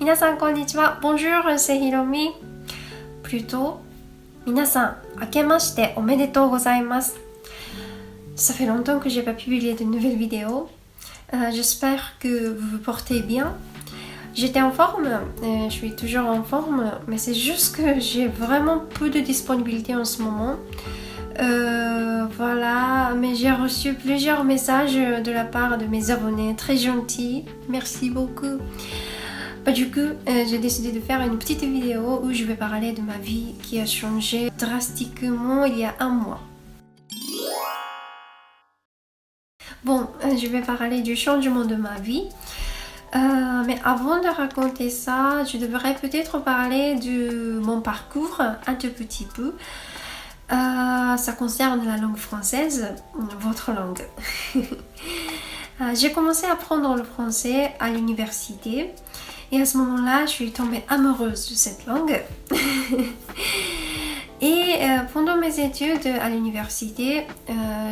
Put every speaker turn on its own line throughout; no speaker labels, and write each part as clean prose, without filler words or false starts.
皆さんこんにちは。Bonjour, c'est Hiromi. Plutôt, 皆さん、明けましておめでとうございます。Ça fait longtemps que j'ai pas publié de nouvelles vidéos. J'espère que vous vous portez bien. J'étais en forme, je suis toujours en forme, mais c'est juste que j'ai vraiment peu de disponibilité en ce moment. Voilà, mais j'ai reçu plusieurs messages de la part de mes abonnés, très gentils. Merci beaucoup. Du coup, j'ai décidé de faire une petite vidéo où je vais parler de ma vie qui a changé drastiquement il y a un mois. Bon, je vais parler du changement de ma vie. Mais avant de raconter ça, je devrais peut-être parler de mon parcours un tout petit peu. Ça concerne la langue française, votre langue. J'ai commencé à apprendre le français à l'université et à ce moment-là, je suis tombée amoureuse de cette langue. Et pendant mes études à l'université,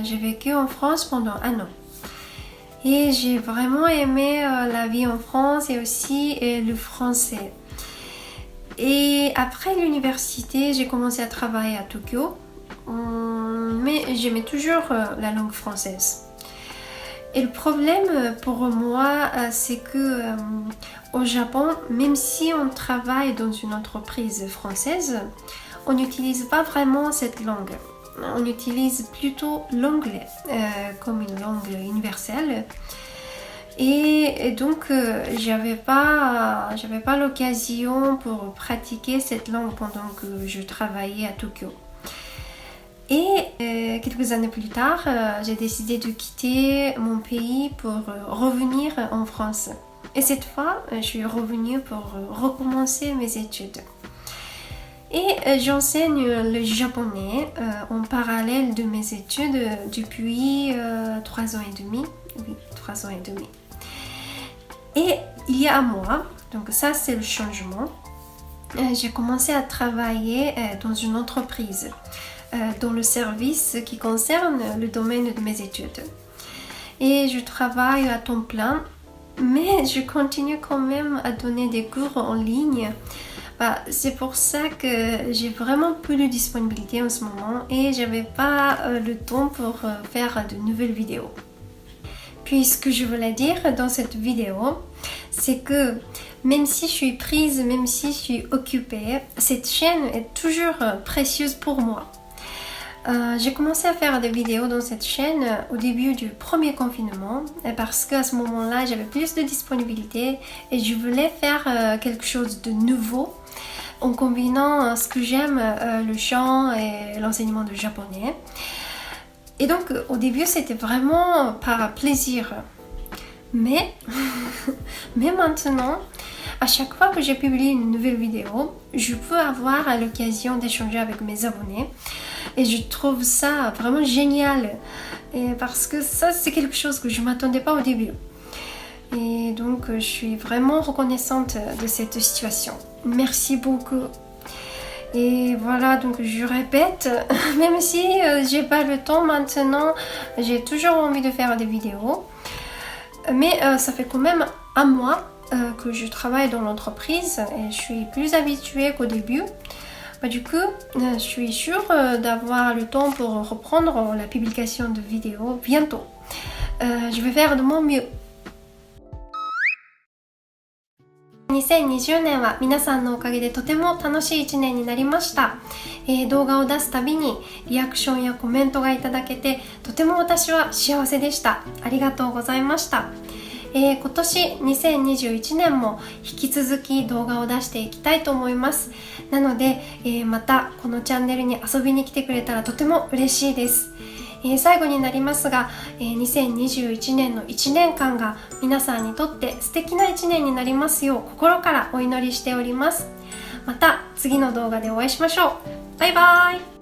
j'ai vécu en France pendant un an. Et j'ai vraiment aimé la vie en France et aussi le français. Et après l'université, j'ai commencé à travailler à Tokyo, mais j'aimais toujours la langue française. Et le problème pour moi, c'est que au Japon, même si on travaille dans une entreprise française, on n'utilise pas vraiment cette langue. On utilise plutôt l'anglais comme une langue universelle. Et donc, j'avais pas l'occasion pour pratiquer cette langue pendant que je travaillais à Tokyo. Et quelques années plus tard, j'ai décidé de quitter mon pays pour revenir en France. Et cette fois, je suis revenue pour recommencer mes études. Et j'enseigne le japonais en parallèle de mes études depuis 3 ans et demi. Oui, 3 ans et demi. Et il y a un mois, donc ça c'est le changement, j'ai commencé à travailler dans une entreprise, dans le service qui concerne le domaine de mes études. Et je travaille à temps plein, mais je continue quand même à donner des cours en ligne. C'est pour ça que j'ai vraiment peu de disponibilité en ce moment et j'avais pas le temps pour faire de nouvelles vidéos. Puis ce que je voulais dire dans cette vidéo, c'est que même si je suis prise, même si je suis occupée, cette chaîne est toujours précieuse pour moi. J'ai commencé à faire des vidéos dans cette chaîne au début du premier confinement parce qu'à ce moment-là, j'avais plus de disponibilité et je voulais faire quelque chose de nouveau en combinant ce que j'aime, le chant et l'enseignement de japonais. Et donc au début c'était vraiment par plaisir. Mais maintenant, à chaque fois que j'ai publié une nouvelle vidéo, je peux avoir l'occasion d'échanger avec mes abonnés. Et je trouve ça vraiment génial. Et parce que ça c'est quelque chose que je ne m'attendais pas au début. Et donc je suis vraiment reconnaissante de cette situation. Merci beaucoup. Et voilà, donc je répète, même si j'ai pas le temps maintenant, j'ai toujours envie de faire des vidéos. Mais ça fait quand même un mois que je travaille dans l'entreprise et je suis plus habituée qu'au début. Du coup, je suis sûre d'avoir le temps pour reprendre la publication de vidéos bientôt. Je vais faire de mon mieux. 2020年は皆さんのおかげでとても楽しい1年になりました。動画を出すたびにリアクションやコメントがいただけてとても私は幸せでした。ありがとうございました。今年2021年も引き続き動画を出していきたいと思います。なので、またこのチャンネルに遊びに来てくれたらとても嬉しいです。最後になりますが、2021年の1年間が皆さんにとって素敵な1年になりますよう心からお祈りしております。また次の動画でお会いしましょう。バイバイ。